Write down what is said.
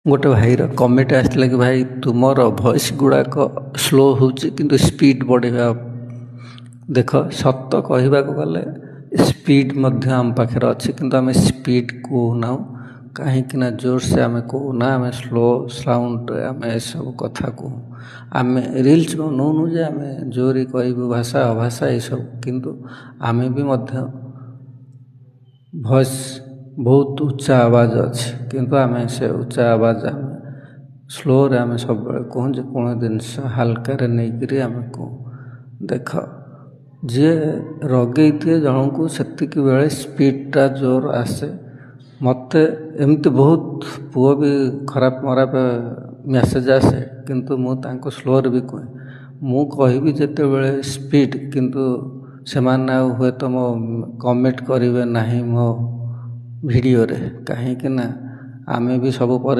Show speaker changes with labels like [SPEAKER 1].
[SPEAKER 1] गोटे भाईर कमेंट आसला कि भाई तुमर वॉइस गुड़ाक स्लो होची किंतु स्पीड बढ़ेगा। देख सत कहवा गले स्पीड मध्य आम पाखे अच्छे किंतु आम स्पीड कहूना कहीं जोर से आम कहूना आम स्लो साउंड आम सब कथा कहूँ। आम रिल्स बनाऊनु जे आम जोरी कहबू भाषा अभाषा ये सब किंतु आम भी मध्य वॉइस बहुत उच्चा आवाज अच्छे किंतु आम से उच्चा आवाज आम स्लो रे आम सब कहूँ जे कौन जिनस हाल्कार नहीं करी आम कहूँ। देख जी रगे थे जन को सेतिक बेले स्पीडटा जोर आसे मत एमती बहुत पुओ भी खराब मराब मेसेज आसे किंतु मुझे स्लोर भी कहे मु कहबी जिते बड़े स्पीड किंतु सेमाने हुए तो मो कमेंट करेंगे ना मो वीडियो रे कहीं आमे भी सब पर